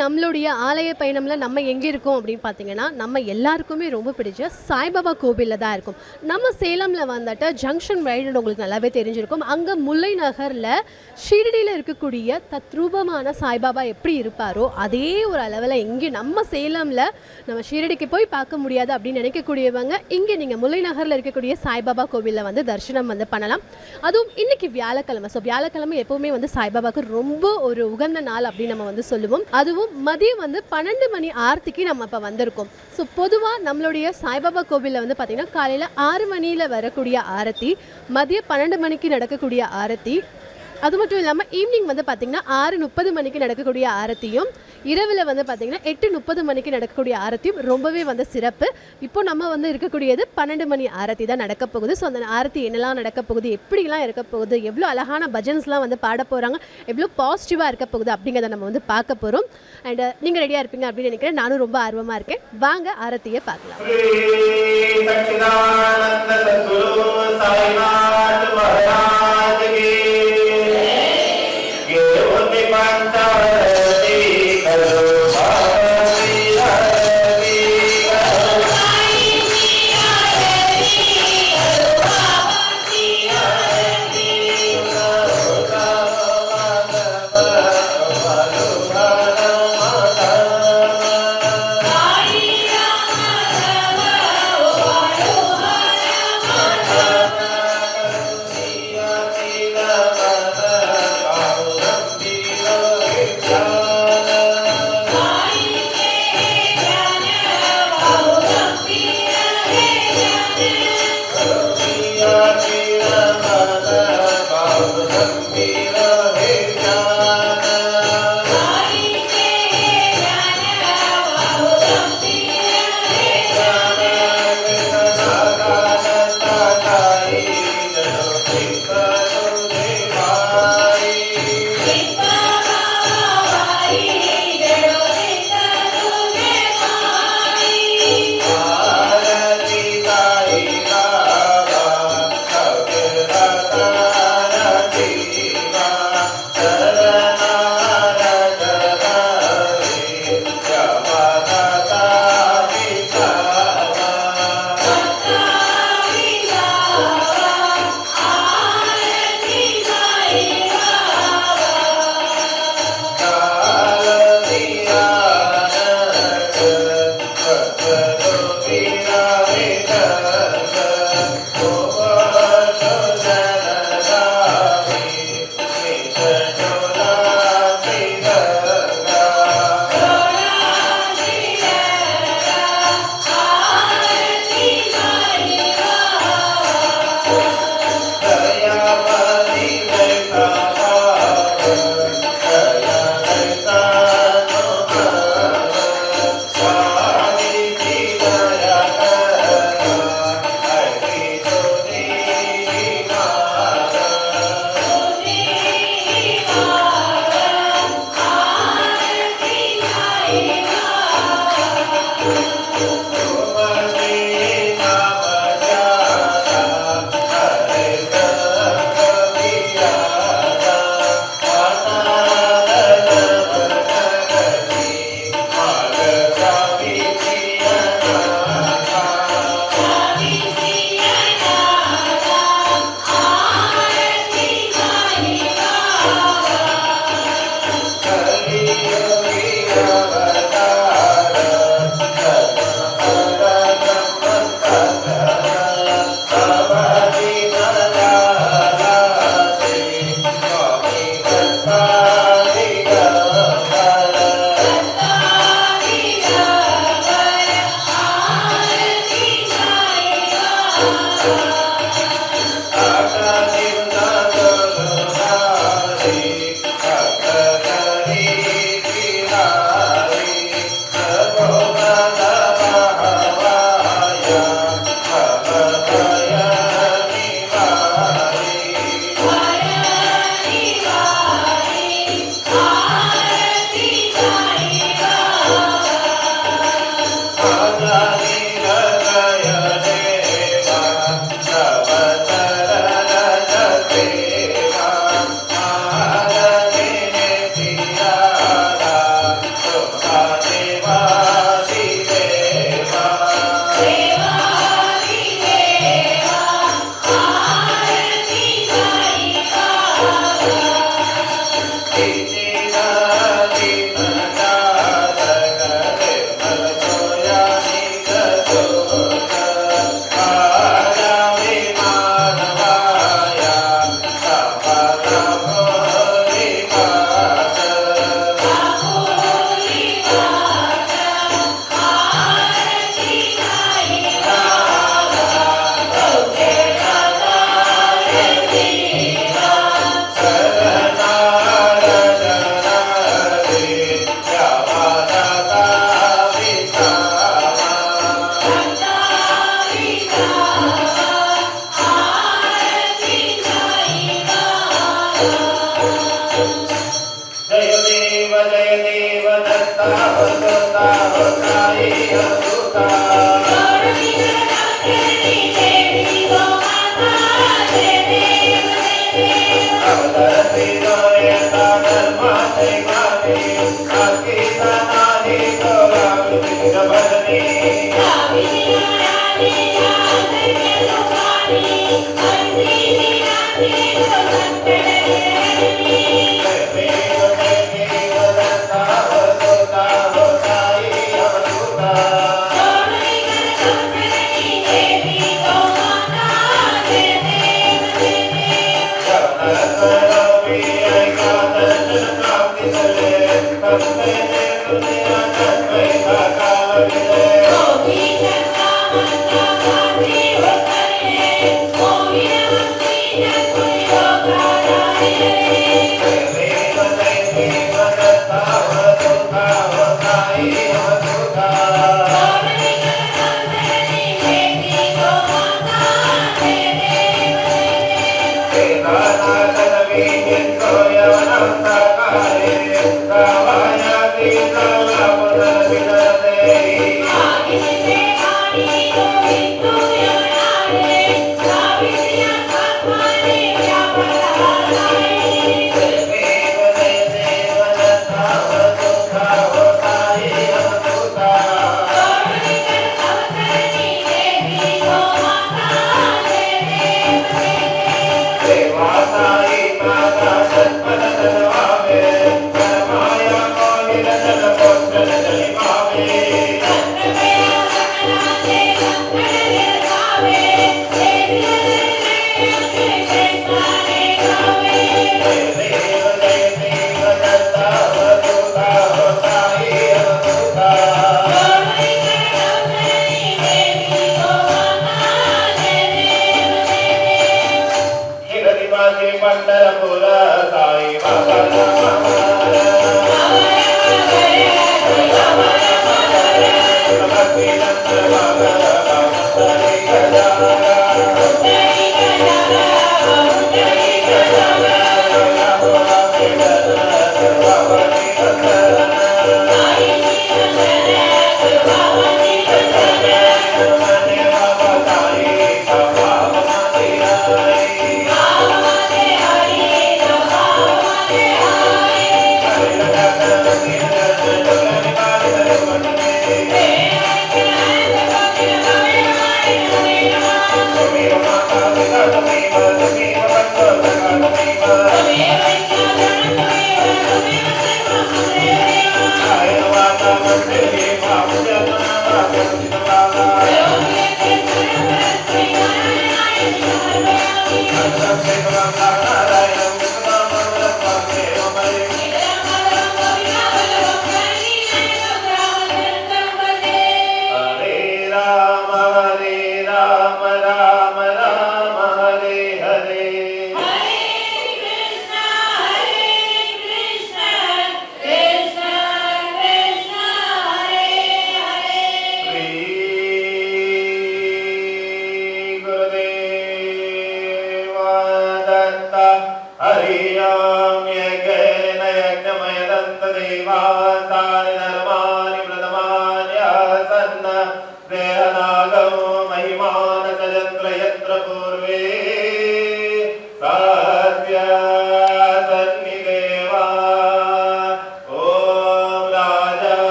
நம்மளுடைய ஆலய பயணம்ல நம்ம எங்கே இருக்கோம் அப்படின்னு பார்த்தீங்கன்னா, நம்ம எல்லாருக்குமே ரொம்ப பிடிச்ச சாய்பாபா கோவில்ல தான் இருக்கும். நம்ம சேலம்ல வந்துட்டு ஜங்ஷன் ரைடுன்னு உங்களுக்கு நல்லாவே தெரிஞ்சிருக்கும். அங்க முல்லை நகர்ல ஷீரடியில இருக்கக்கூடிய தத்ரூபமான சாய்பாபா எப்படி இருப்பாரோ, அதே ஒரு அளவில் இங்கே நம்ம சேலம்ல நம்ம ஷீரடிக்கு போய் பார்க்க முடியாது அப்படின்னு நினைக்கக்கூடியவங்க, இங்கே நீங்கள் முல்லை நகரில் இருக்கக்கூடிய சாய்பாபா கோவிலில் வந்து தரிசனம் வந்து பண்ணலாம். அதுவும் இன்னைக்கு வியாழக்கிழமை. ஸோ வியாழக்கிழமை எப்போவுமே வந்து சாய்பாபாவுக்கு ரொம்ப ஒரு உகந்த நாள் அப்படின்னு நம்ம வந்து சொல்லுவோம். அதுவும் மதியம் வந்து 12 மணி ஆர்த்திக்கு நம்ம இப்போ வந்திருக்கோம். ஸோ பொதுவாக நம்மளுடைய சாய்பாபா கோவிலில் வந்து பார்த்திங்கன்னா காலையில் 6 மணியில் வரக்கூடிய ஆரத்தி, மதியம் 12 மணிக்கு நடக்கக்கூடிய ஆரத்தி, அது மட்டும் இல்லாமல் ஈவினிங் வந்து பார்த்திங்கன்னா 6:30 மணிக்கு நடக்கக்கூடிய ஆரத்தியும், இரவில் வந்து பார்த்திங்கன்னா 8:30 மணிக்கு நடக்கக்கூடிய ஆரத்தியும் ரொம்பவே வந்து சிறப்பு. இப்போ நம்ம வந்து இருக்கக்கூடியது 12 மணி ஆரத்தி தான் நடக்க போகுது. ஸோ அந்த ஆரத்தி என்னெல்லாம் நடக்க போகுது, எப்படிலாம் இருக்க போகுது, எவ்வளோ அழகான பஜன்ஸ்லாம் வந்து பாட போகிறாங்க, எவ்வளோ பாசிட்டிவாக இருக்க போகுது அப்படிங்கிறத நம்ம வந்து பார்க்க போகிறோம். அண்ட் நீங்கள் ரெடியாக இருப்பீங்க அப்படின்னு நினைக்கிறேன். நானும் ரொம்ப ஆர்வமாக இருக்கேன். வாங்க ஆரத்தியை பார்க்கலாம்.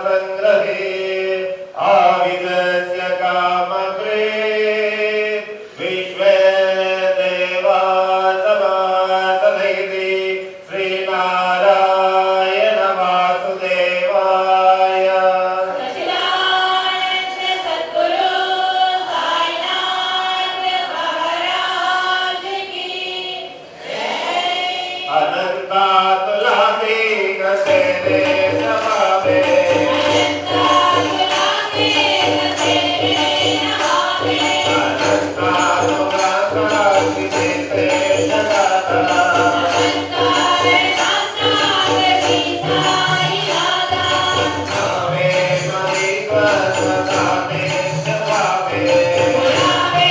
संग्रहे आविदस्य कामग्रे विश्वे देवा समासनैति श्रीनारायण वासुदेवाय। अनंतातुलातीत तेरे समावे अनंतातुलातीत तेरे जगता नामे मणिपद्मनाभे जपावे नामे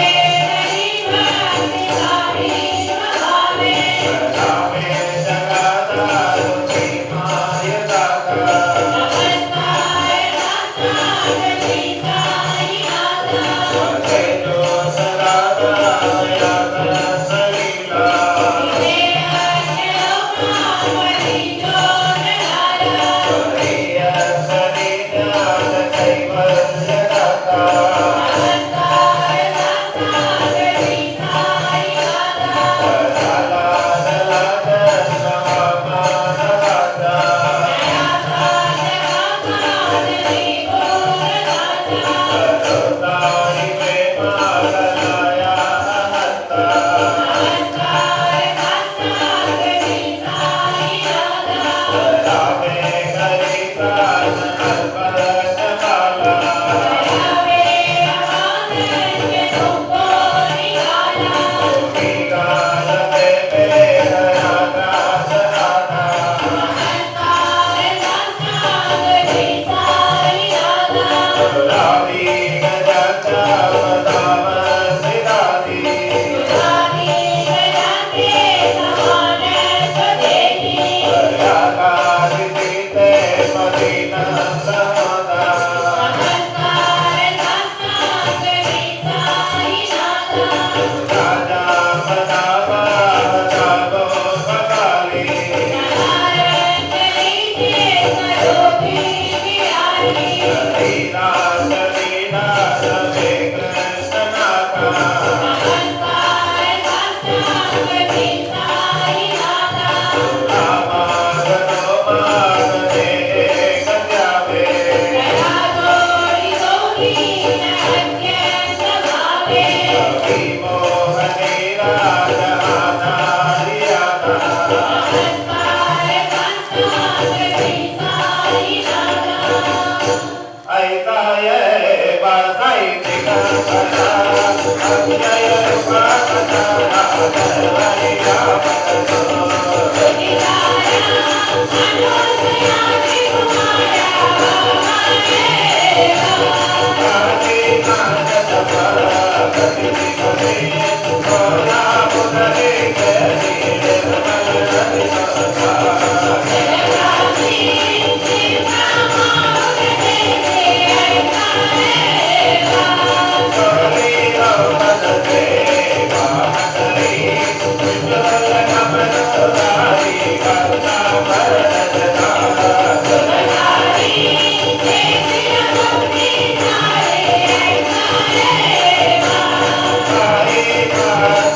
जगता माय दाता वसेतो सदाता यातना सलीला वरिया सलीला कैवल्य दाता Bye.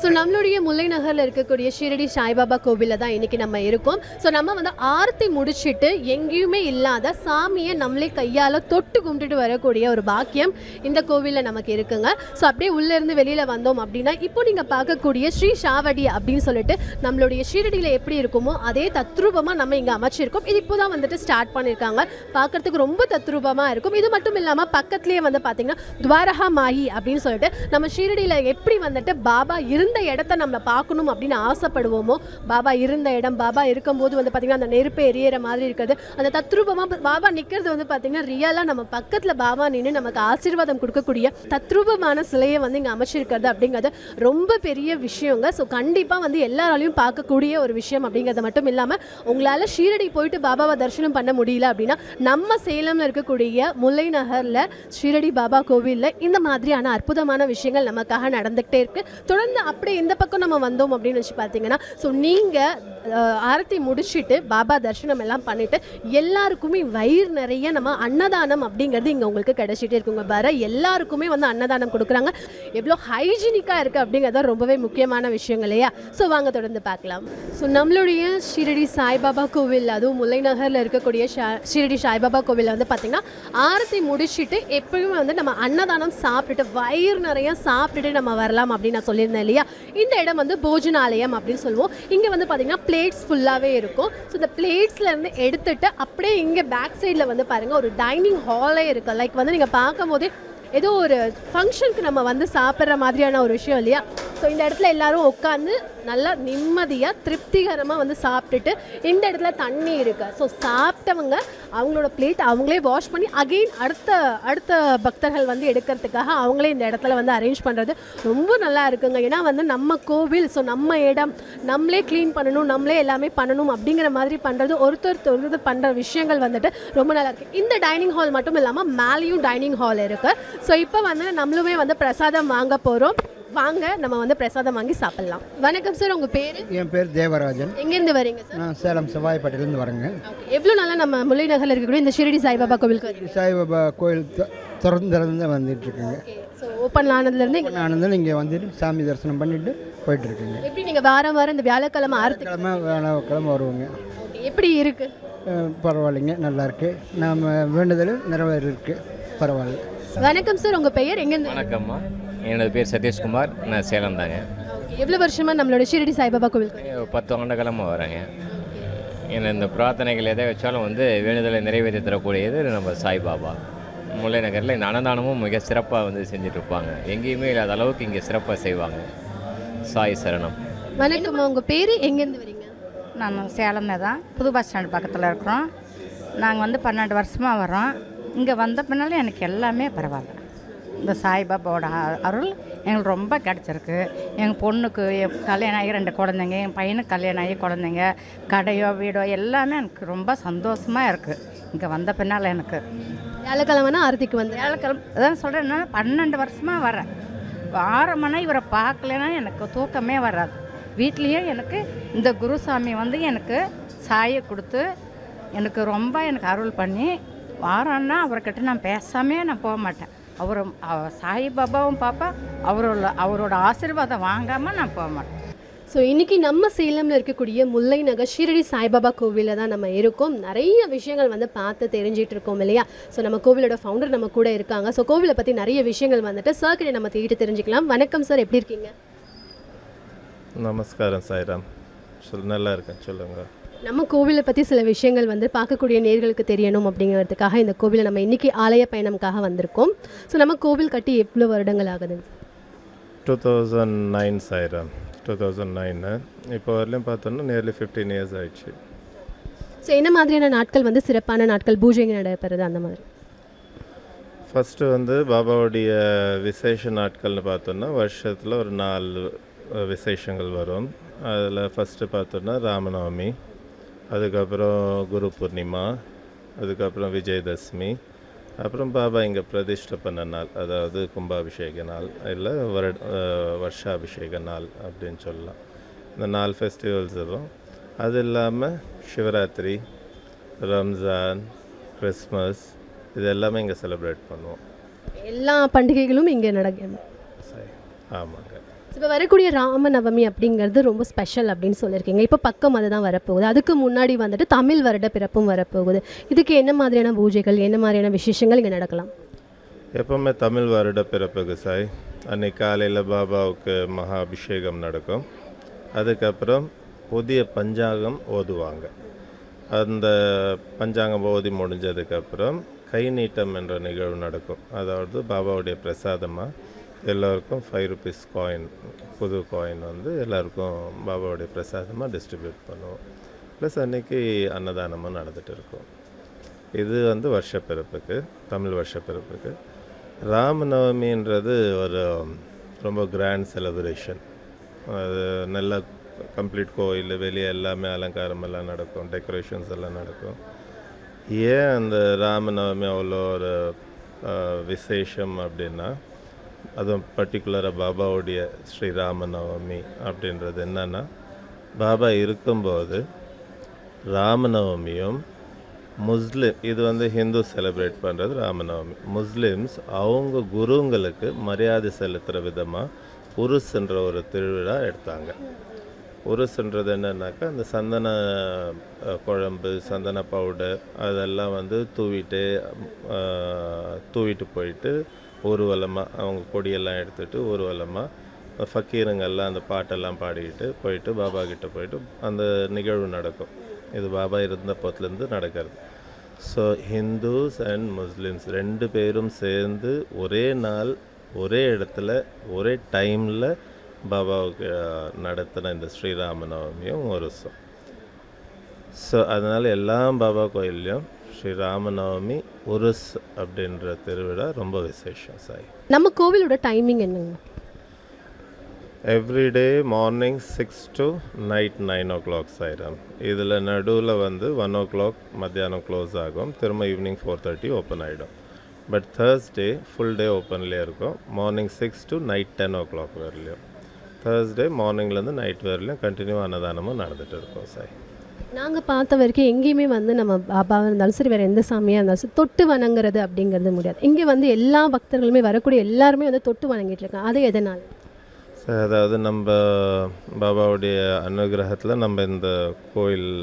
ஸோ நம்மளுடைய முல்லை நகரில் இருக்கக்கூடிய ஷீரடி சாய்பாபா கோவிலில் தான் இன்றைக்கி நம்ம இருக்கோம். ஸோ நம்ம வந்து ஆரத்தி முடிச்சுட்டு எங்கேயுமே இல்லாத சாமியை நம்மளே கையால் தொட்டு கும்பிட்டுட்டு வரக்கூடிய ஒரு பாக்கியம் இந்த கோவிலில் நமக்கு இருக்குங்க. ஸோ அப்படியே உள்ளேருந்து வெளியில் வந்தோம் அப்படின்னா இப்போ நீங்கள் பார்க்கக்கூடிய ஸ்ரீ ஷாவடி அப்படின்னு சொல்லிட்டு நம்மளுடைய ஷீரடியில் எப்படி இருக்குமோ அதே தத்ரூபமாக நம்ம இங்கே அமைச்சிருக்கோம். இது இப்போ தான் வந்துட்டு ஸ்டார்ட் பண்ணியிருக்காங்க. பார்க்குறதுக்கு ரொம்ப தத்ரூபமாக இருக்கும். இது மட்டும் இல்லாமல் பக்கத்துலேயே வந்து பார்த்திங்கன்னா துவாரகா மாயி அப்படின்னு சொல்லிட்டு நம்ம ஷீரடியில் எப்படி வந்துட்டு பாபா இருந்த இடத்த நம்ம பார்க்கணும் அப்படின்னு ஆசைப்படுவோமோ, பாபா இருந்த இடம், பாபா இருக்கும்போது வந்து பார்த்திங்கன்னா அந்த நெருப்பு எரியற மாதிரி இருக்கிறது, அந்த தத்ரூபமாக பாபா நிற்கிறது வந்து பார்த்திங்கன்னா ரியலாக நம்ம பக்கத்தில் பாபா நின்று நமக்கு ஆசீர்வாதம் கொடுக்கக்கூடிய தத்ரூபமான சிலையை வந்து இங்கே அமைச்சிருக்கிறது அப்படிங்கிறது ரொம்ப பெரிய விஷயங்க. ஸோ கண்டிப்பாக வந்து எல்லாராலையும் பார்க்கக்கூடிய ஒரு விஷயம் அப்படிங்கிறது மட்டும் இல்லாமல் உங்களால் ஷீரடி போயிட்டு பாபாவை தரிசனம் பண்ண முடியல அப்படின்னா நம்ம சேலமில் இருக்கக்கூடிய முல்லை நகரில் ஷீரடி பாபா கோவிலில் இந்த மாதிரியான அற்புதமான விஷயங்கள் நமக்காக நடந்துகிட்டே இருக்குது. தொடர்ந்து அப்படியே இந்த பக்கம் நம்ம வந்தோம் அப்படின்னு வச்சு பார்த்தீங்கன்னா, ஸோ நீங்கள் ஆரத்தி முடிச்சுட்டு பாபா தரிசனம் எல்லாம் பண்ணிவிட்டு எல்லாருக்குமே வயிறு நிறைய நம்ம அன்னதானம் அப்படிங்கிறது இங்கே உங்களுக்கு கிடைச்சிட்டே இருக்குங்க. வர எல்லாருக்குமே வந்து அன்னதானம் கொடுக்குறாங்க. எவ்வளோ ஹைஜீனிக்காக இருக்குது அப்படிங்கிறத ரொம்பவே முக்கியமான விஷயங்கள் இல்லையா? ஸோ வாங்க தொடர்ந்து பார்க்கலாம். ஸோ நம்மளுடைய ஷீரடி சாய்பாபா கோவில், அதுவும் முல்லை நகரில் இருக்கக்கூடிய ஷீரடி சாய்பாபா கோவிலில் வந்து பார்த்திங்கன்னா ஆரத்தி முடிச்சுட்டு எப்பயுமே வந்து நம்ம அன்னதானம் சாப்பிட்டுட்டு வயிறு நிறைய சாப்பிட்டுட்டு நம்ம வரலாம் அப்படின்னு நான் சொல்லியிருந்தேன் இல்லையா? இந்த இடம் வந்து போஜனாலயம் அப்படின்னு சொல்லுவோம். இங்கே வந்து பார்த்திங்கன்னா பிளேட்ஸ் ஃபுல்லாகவே இருக்கும். ஸோ இந்த பிளேட்ஸ்லேருந்து எடுத்துகிட்டு அப்படியே இங்கே பேக் சைடில் வந்து பாருங்கள் ஒரு டைனிங் ஹாலே இருக்குது. லைக் வந்து நீங்கள் பார்க்கும் போதே ஏதோ ஒரு ஃபங்க்ஷனுக்கு நம்ம வந்து சாப்பிட்ற மாதிரியான ஒரு விஷயம் இல்லையா? ஸோ இந்த இடத்துல எல்லாரும் உட்காந்து நல்லா நிம்மதியாக திருப்திகரமாக வந்து சாப்பிட்டுட்டு இந்த இடத்துல தண்ணி இருக்குது. ஸோ சாப்பிட்டவங்க அவங்களோட பிளேட் அவங்களே வாஷ் பண்ணி அகெயின் அடுத்த பக்தர்கள் வந்து எடுக்கிறதுக்காக அவங்களே இந்த இடத்துல வந்து அரேஞ்ச் பண்ணுறது ரொம்ப நல்லா இருக்குங்க. ஏன்னா வந்து நம்ம கோவில், ஸோ நம்ம இடம் நம்மளே க்ளீன் பண்ணணும், நம்மளே எல்லாமே பண்ணணும் அப்படிங்கிற மாதிரி பண்ணுறது ஒருத்தர் பண்ணுற விஷயங்கள் வந்துட்டு ரொம்ப நல்லா இருக்குது. இந்த டைனிங் ஹால் மட்டும் இல்லாமல் மேலேயும் டைனிங் ஹால் இருக்குது. ஸோ இப்போ வந்து நம்மளுமே வந்து பிரசாதம் வாங்க போகிறோம். வாங்க நம்ம வந்து பிரசாதம் வாங்கி சாப்பிடலாம். வணக்கம் சார், உங்கள் பேர்? என் பேர் தேவராஜன். எங்கேருந்து வரீங்க சார்? நான் சேலம் செவ்வாய்ப்பேட்டையிலேருந்து வரேங்க. எவ்வளோ நாளாக நம்ம முல்லை நகரில் இருக்கக்கூடிய இந்த ஷீரடி சாய்பாபா கோவிலுக்கு வரீங்க? சாய்பாபா கோயில் திறந்து வந்துட்டுருக்குங்க. ஸோ ஓப்பன் ஆனதுலேருந்து ஆனதுல இங்கே வந்துட்டு சாமி தரிசனம் பண்ணிட்டு போயிட்டுருக்குங்க. எப்படி நீங்கள் வாரம் இந்த வியாழக்கிழமை கிழமை வருவோங்க. எப்படி இருக்கு? பரவாயில்லைங்க, நல்லாயிருக்கு. நாம் வேண்டுதல் நிறைவேறிருக்கு. பரவாயில்ல. வணக்கம் சார், உங்கள் பெயர்? எங்கேருந்து? வணக்கம்மா, என்னோட பேர் சதீஷ்குமார். நான் சேலம் தாங்க. எவ்வளோ வருஷமாக நம்மளோட ஷீரடி சாய்பாபா கோவிலுக்கு? 10 ஆண்டு காலமாக வரேங்க. ஏன்னா இந்த பிரார்த்தனைகள் எதை வச்சாலும் வந்து வேண்டுதலை நிறைவேற்றி தரக்கூடியது நம்ம சாய்பாபா. முல்லை நகரில் இந்த அன்னதானமும் மிக சிறப்பாக வந்து செஞ்சிட்ருப்பாங்க. எங்கேயுமே இல்லாத அளவுக்கு இங்கே சிறப்பாக செய்வாங்க. சாய் சரணம். வணக்கம், உங்கள் பேர்? எங்கேருந்து வரீங்க? நான் சேலமே தான், புது பஸ் ஸ்டாண்ட் பக்கத்தில் இருக்கிறோம். நாங்கள் வந்து 12 வருஷமாக வரோம். இங்கே வந்த பின்னாலும் எனக்கு எல்லாமே பரவாயில்ல. இந்த சாய்பாபாவோட அருள் எங்களுக்கு ரொம்ப கிடச்சிருக்கு. எங்கள் பொண்ணுக்கு கல்யாணம் ஆகி 2 குழந்தைங்க, என் பையனுக்கு கல்யாணம் ஆகி குழந்தைங்க, கடையோ வீடோ எல்லாமே எனக்கு ரொம்ப சந்தோஷமாக இருக்குது இங்கே வந்த பின்னால். எனக்கு வியாழக்கிழமைனா ஆரத்திக்கு வந்து வியாழக்கிழமை அதான் சொல்கிறேன். நான் 12 வருஷமாக வரேன். வாரமானா இவரை பார்க்கலன்னா எனக்கு தூக்கமே வராது. வீட்லேயே எனக்கு இந்த குருசாமி வந்து எனக்கு சாயை கொடுத்து எனக்கு ரொம்ப எனக்கு அருள் பண்ணி வாரம்னா அவர்கிட்ட நான் பேசாமே நான் போக மாட்டேன். சாய்பாபாவும் பார்ப்பேன், அவரோட ஆசீர்வாதம் வாங்காமல் நான் போக மாட்டேன். ஸோ இன்றைக்கி நம்ம சேலமில் இருக்கக்கூடிய முல்லை நகர் ஷீரடி சாய்பாபா கோவிலில் தான் நம்ம இருக்கோம். நிறைய விஷயங்கள் வந்து பார்த்து தெரிஞ்சிட்டு இருக்கோம் இல்லையா? ஸோ நம்ம கோவிலோட ஃபவுண்டர் நம்ம கூட இருக்காங்க. ஸோ கோவிலை பற்றி நிறைய விஷயங்கள் வந்துட்டு சார் கிட்ட நம்ம தேடிட்டு தெரிஞ்சுக்கலாம். வணக்கம் சார், எப்படி இருக்கீங்க? நமஸ்காரம் சாய்ராம். நல்லா இருக்கேன், சொல்லுங்கள். நம்ம கோவிலை பற்றி சில விஷயங்கள் வந்து பார்க்கக்கூடிய நேர்களுக்கு தெரியணும் அப்படிங்கிறதுக்காக இந்த கோவிலை நம்ம இன்றைக்கி ஆலய பயணம்காக வந்திருக்கோம். ஸோ நம்ம கோவில் கட்டி எவ்வளோ வருடங்கள் ஆகுது? 2009 சாய்ராம். 2009. இப்போ வரலையும் பார்த்தோன்னா நியர்லி 15 இயர்ஸ் ஆயிடுச்சு. ஸோ என்ன மாதிரியான நாட்கள் வந்து சிறப்பான நாட்கள், பூஜைங்க நடைபெறுது அந்த மாதிரி? ஃபஸ்ட்டு வந்து பாபாவுடைய விசேஷ நாட்கள்னு பார்த்தோன்னா வருஷத்தில் ஒரு 4 விசேஷங்கள் வரும். அதில் ஃபஸ்ட்டு பார்த்தோன்னா ராமநவமி, அதுக்கப்புறம் குரு பூர்ணிமா, அதுக்கப்புறம் விஜயதசமி, அப்புறம் பாபா இங்கே பிரதிஷ்டை பண்ண நாள், அதாவது கும்பாபிஷேக நாள் இல்லை வருஷாபிஷேக நாள் அப்படின்னு சொல்லலாம். இந்த 4 ஃபெஸ்டிவல்ஸ் வரும். அது இல்லாமல் சிவராத்திரி, ரம்ஜான், கிறிஸ்மஸ், இது எல்லாமே இங்கே செலிப்ரேட் பண்ணுவோம். எல்லா பண்டிகைகளும் இங்கே நடக்கும். ஆமாங்க. இப்போ வரக்கூடிய ராமநவமி அப்படிங்கிறது ரொம்ப ஸ்பெஷல் அப்படின்னு சொல்லியிருக்கீங்க. இப்போ பக்கம் அதுதான் வரப்போகுது. அதுக்கு முன்னாடி வந்துட்டு தமிழ் வருட பிறப்பும் வரப்போகுது. இதுக்கு என்ன மாதிரியான பூஜைகள், என்ன மாதிரியான விசேஷங்கள் இங்கே நடக்கலாம்? எப்போவுமே தமிழ் வருட பிறப்புக்கு சாய் அன்றைக்கி காலையில் பாபாவுக்கு மகா அபிஷேகம் நடக்கும். அதுக்கப்புறம் புதிய பஞ்சாங்கம் ஓதுவாங்க. அந்த பஞ்சாங்கம் ஓதி முடிஞ்சதுக்கப்புறம் கை நீட்டம் என்ற நிகழ்வு நடக்கும். அதாவது பாபாவுடைய பிரசாதமாக எல்லோருக்கும் 5 rupees காயின், புது காயின் வந்து எல்லாருக்கும் பாபாவுடைய பிரசாதமாக டிஸ்ட்ரிபியூட் பண்ணுவோம். ப்ளஸ் அன்றைக்கி அன்னதானமும் நடந்துகிட்டு இருக்கும். இது வந்து வருஷப்பிறப்புக்கு, தமிழ் வருஷப்பிறப்புக்கு. ராமநவமின்றது ஒரு ரொம்ப கிராண்ட் செலிப்ரேஷன். அது நல்ல கம்ப்ளீட் கோயில் வெளியே எல்லாமே அலங்காரம் எல்லாம் நடக்கும், டெக்கரேஷன்ஸ் எல்லாம் நடக்கும். ஏன் அந்த ராமநவமி அவ்வளோ ஒரு விசேஷம் அப்படின்னா, அதுவும் பர்டிகுலராக பாபாவுடைய ஸ்ரீராமநவமி அப்படின்றது என்னென்னா, பாபா இருக்கும்போது ராமநவமியும் முஸ்லீம், இது வந்து ஹிந்து செலிப்ரேட் பண்ணுறது ராமநவமி. முஸ்லீம்ஸ் அவங்க குருங்களுக்கு மரியாதை செலுத்துகிற விதமாக உருஸ்ன்ற ஒரு திருவிழா எடுத்தாங்க. உருசுன்றது என்னன்னாக்கா, அந்த சந்தன குழம்பு, சந்தன பவுடர் அதெல்லாம் வந்து தூவிட்டு போயிட்டு ஊர்வலமாக அவங்க கொடியெல்லாம் எடுத்துகிட்டு ஊர்வலமாக ஃபக்கீருங்கெல்லாம் அந்த பாட்டெல்லாம் பாடிக்கிட்டு போயிட்டு பாபா கிட்ட போயிட்டு அந்த நிகழ்வு நடக்கும். இது பாபா இருந்த போத்துலேருந்து நடக்கிறது. ஸோ ஹிந்துஸ் அண்ட் முஸ்லீம்ஸ் 2 பேரும் சேர்ந்து ஒரே நாள் ஒரே இடத்துல ஒரே டைமில் பாபாவுக்கு நடத்தின இந்த ஸ்ரீராமநவமியும் உருசம். ஸோ அதனால் எல்லா பாபா கோயில்லையும் ஸ்ரீராமநவமி உருஸ் அப்படின்ற திருவிழா ரொம்ப விசேஷம் சாய். நம்ம கோவிலோட டைமிங் என்னங்க? Everyday morning 6 to night 9 o'clock Sairam. இதில் நடுவில் வந்து 1 o'clock மத்தியானம் க்ளோஸ் ஆகும். திரும்ப ஈவினிங் 4:30 ஓப்பன் ஆகிடும். பட் தேர்ஸ்டே ஃபுல் டே ஓப்பன்லேயே இருக்கும். மார்னிங் 6 to நைட் 10 o'clock வரலையும். தேர்ஸ்டே மார்னிங்லேருந்து நைட் வரலையும் கண்டினியூ அன்னதானமும் நடந்துகிட்டு இருக்கும் சாய். நாங்கள் பார்த்த வரைக்கும் எங்கேயுமே வந்து நம்ம பாபாவாக இருந்தாலும் சரி, வேறு எந்த சாமியாக இருந்தாலும் சரி, தொட்டு வணங்குறது அப்படிங்கிறது முடியாது. இங்கே வந்து எல்லா பக்தர்களுமே வரக்கூடிய எல்லாருமே வந்து தொட்டு வணங்கிட்டு இருக்காங்க. அது எதனால்? சார், அதாவது நம்ம பாபாவுடைய அனுகிரகத்தில் நம்ம இந்த கோயில்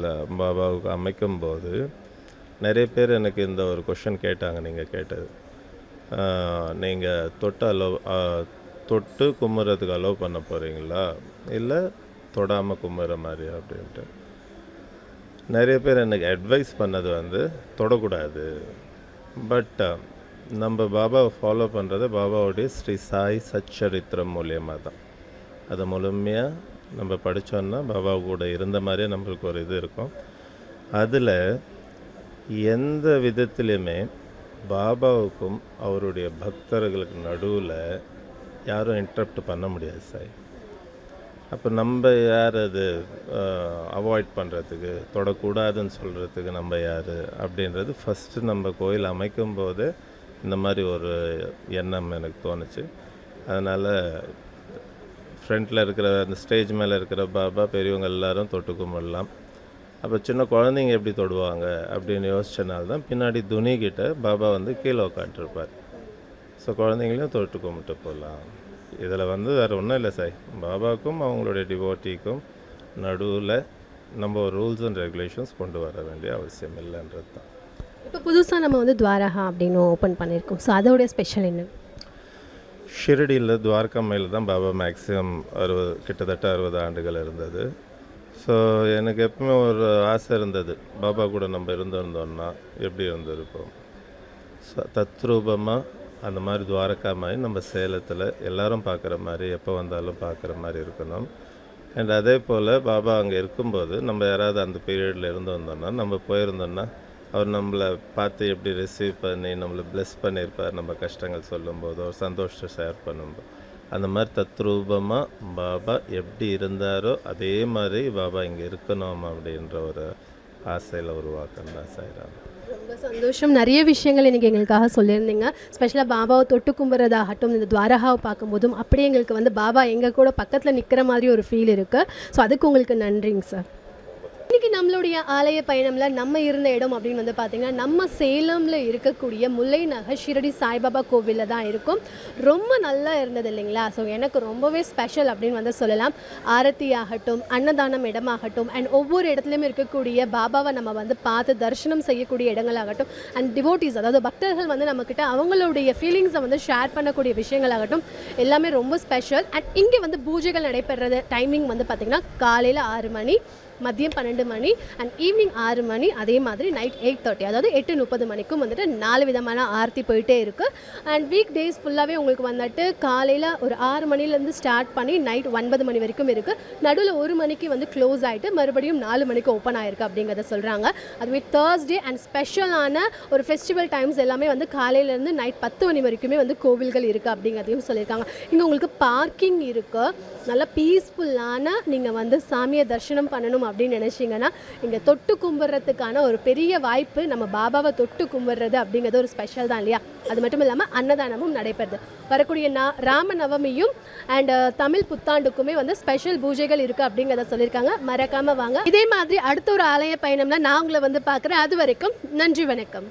பாபாவுக்கு அமைக்கும்போது நிறைய பேர் எனக்கு இந்த ஒரு கொஷின் கேட்டாங்க. நீங்கள் கேட்டது, நீங்கள் தொட்டு கும்பிட்றதுக்கு அலோவ் பண்ண போகிறீங்களா இல்லை தொடாமல் கும்பிட்ற மாதிரி அப்படின்ட்டு. நிறைய பேர் எனக்கு அட்வைஸ் பண்ணது வந்து தொடக்கூடாது. பட் நம்ம பாபாவை ஃபாலோ பண்ணுறது பாபாவுடைய ஸ்ரீ சாய் சச்சரித்திரம் மூலியமாக தான். அதை முழுமையாக நம்ம படித்தோன்னா பாபா கூட இருந்த மாதிரியே நம்மளுக்கு ஒரு இது இருக்கும். அதில் எந்த விதத்துலையுமே பாபாவுக்கும் அவருடைய பக்தர்களுக்கு நடுவில் யாரும் இன்டரப்ட் பண்ண முடியாது சார். அப்போ நம்ம யார் அது அவாய்ட் பண்ணுறதுக்கு, தொடக்கூடாதுன்னு சொல்கிறதுக்கு நம்ம யார் அப்படின்றது ஃபஸ்ட்டு நம்ம கோயில் அமைக்கும் போது இந்த மாதிரி ஒரு எண்ணம் எனக்கு தோணுச்சு. அதனால் ஃப்ரண்ட்டில் இருக்கிற அந்த ஸ்டேஜ் மேலே இருக்கிற பாபா பெரியவங்க எல்லாரும் தொட்டு கும்பிடலாம். அப்போ சின்ன குழந்தைங்க எப்படி தொடுவாங்க அப்படின்னு யோசிச்சனால தான் பின்னாடி துணிக்கிட்ட பாபா வந்து கீழே உட்காந்துருப்பார். ஸோ குழந்தைங்களையும் தொட்டு கும்பிட்டு போகலாம். இதில் வந்து வேறு ஒன்றும் இல்லை சார். பாபாவுக்கும் அவங்களுடைய டிவோட்டிக்கும் நடுவில் நம்ம ஒரு ரூல்ஸ் அண்ட் ரெகுலேஷன்ஸ் கொண்டு வர வேண்டிய அவசியம் இல்லைன்றது தான். இப்போ புதுசாக நம்ம வந்து துவாரகா அப்படின்னு ஓப்பன் பண்ணியிருக்கோம். ஸோ அதோடைய ஸ்பெஷல் என்ன? ஷிரடியில் துவாரகா மேலே தான் பாபா மேக்ஸிமம் கிட்டத்தட்ட 60 ஆண்டுகள் இருந்தது. ஸோ எனக்கு எப்பவுமே ஒரு ஆசை இருந்தது, பாபா கூட நம்ம இருந்திருந்தோம்னா எப்படி இருந்திருப்போம். ஸோ தத்ரூபமாக அந்த மாதிரி துவாரகா மாதிரி நம்ம சேலத்தில் எல்லாரும் பார்க்குற மாதிரி எப்போ வந்தாலும் பார்க்குற மாதிரி இருக்கணும். அண்ட் அதே போல் பாபா அங்கே இருக்கும்போது நம்ம யாராவது அந்த பீரியடில் இருந்திருந்தோம்னா, நம்ம போயிருந்தோம்னா அவர் நம்மளை பார்த்து எப்படி ரிசீவ் பண்ணி நம்மளை ப்ளெஸ் பண்ணியிருப்பார். நம்ம கஷ்டங்கள் சொல்லும்போது ஒரு சந்தோஷத்தை ஷேர் பண்ணும்போது அந்த மாதிரி தத்ரூபமாக பாபா எப்படி இருந்தாரோ அதே மாதிரி பாபா இங்கே இருக்கணும் அப்படின்ற ஒரு ஆசையில் உருவாக்கம் தான் சாய்ராம். ரொம்ப சந்தோஷம். நிறைய விஷயங்கள் இன்றைக்கி எங்களுக்காக சொல்லியிருந்தீங்க. ஸ்பெஷலாக பாபாவை தொட்டு கும்புறதாகட்டும், இந்த துவாரகாவை பார்க்கும்போதும் அப்படியே எங்களுக்கு வந்து பாபா எங்கள் கூட பக்கத்தில் நிற்கிற மாதிரி ஒரு ஃபீல் இருக்குது. ஸோ அதுக்கு உங்களுக்கு நன்றிங்க சார். இன்றைக்கி நம்மளுடைய ஆலய பயணமில் நம்ம இருந்த இடம் அப்படின்னு வந்து பார்த்திங்கன்னா நம்ம சேலமில் இருக்கக்கூடிய முல்லை நகர் ஷிரடி சாய்பாபா கோவிலில் தான் இருக்கும். ரொம்ப நல்லா இருந்தது இல்லைங்களா? ஸோ எனக்கு ரொம்பவே ஸ்பெஷல் அப்படின்னு வந்து சொல்லலாம். ஆரத்தி ஆகட்டும், அன்னதானம் இடமாகட்டும், அண்ட் ஒவ்வொரு இடத்துலையும் இருக்கக்கூடிய பாபாவை நம்ம வந்து பார்த்து தரிசனம் செய்யக்கூடிய இடங்களாகட்டும், அண்ட் டிவோட்டிஸ் அதாவது பக்தர்கள் வந்து நம்மக்கிட்ட அவங்களுடைய ஃபீலிங்ஸை வந்து ஷேர் பண்ணக்கூடிய விஷயங்களாகட்டும் எல்லாமே ரொம்ப ஸ்பெஷல். அண்ட் இங்கே வந்து பூஜைகள் நடைபெறது டைமிங் வந்து பார்த்திங்கன்னா காலையில் 6 மணி, மதியம் 12 மணி அண்ட் ஈவினிங் 6 மணி, அதே மாதிரி நைட் 8:30 அதாவது 8:30 மணிக்கும் வந்துட்டு 4 விதமான ஆர்த்தி போயிட்டே இருக்குது. அண்ட் வீக் டேஸ் ஃபுல்லாகவே உங்களுக்கு வந்துட்டு காலையில் ஒரு 6 மணிலேருந்து ஸ்டார்ட் பண்ணி நைட் 9 மணி வரைக்கும் இருக்குது. நடுவில் 1 மணிக்கு வந்து க்ளோஸ் ஆகிட்டு மறுபடியும் 4 மணிக்கு ஓப்பன் ஆகிருக்கு அப்படிங்கிறத சொல்கிறாங்க. அதுவே தேர்ஸ்டே அண்ட் ஸ்பெஷலான ஒரு ஃபெஸ்டிவல் டைம்ஸ் எல்லாமே வந்து காலையிலேருந்து நைட் 10 மணி வரைக்குமே வந்து கோவில்கள் இருக்குது அப்படிங்கிறதையும் சொல்லியிருக்காங்க. இங்கே உங்களுக்கு பார்க்கிங் இருக்குது. நல்லா பீஸ்ஃபுல்லான நீங்கள் வந்து சாமியை தரிசனம் பண்ணணும் அப்படின்னு நினச்சிங்கன்னா இங்கே தொட்டு கும்பிட்றதுக்கான ஒரு பெரிய வாய்ப்பு. நம்ம பாபாவை தொட்டு கும்பிட்றது அப்படிங்கிறது ஒரு ஸ்பெஷல் தான் இல்லையா? அது மட்டும் இல்லாமல் அன்னதானமும் நடைபெறுது. வரக்கூடிய ராம நவமியும் அண்ட் தமிழ் புத்தாண்டுக்குமே வந்து ஸ்பெஷல் பூஜைகள் இருக்குது அப்படிங்கிறத சொல்லியிருக்காங்க. மறக்காமல் வாங்க. இதே மாதிரி அடுத்த ஒரு ஆலய பயணம்ல நான் உங்களை வந்து பார்க்குறேன். அது வரைக்கும் நன்றி, வணக்கம்.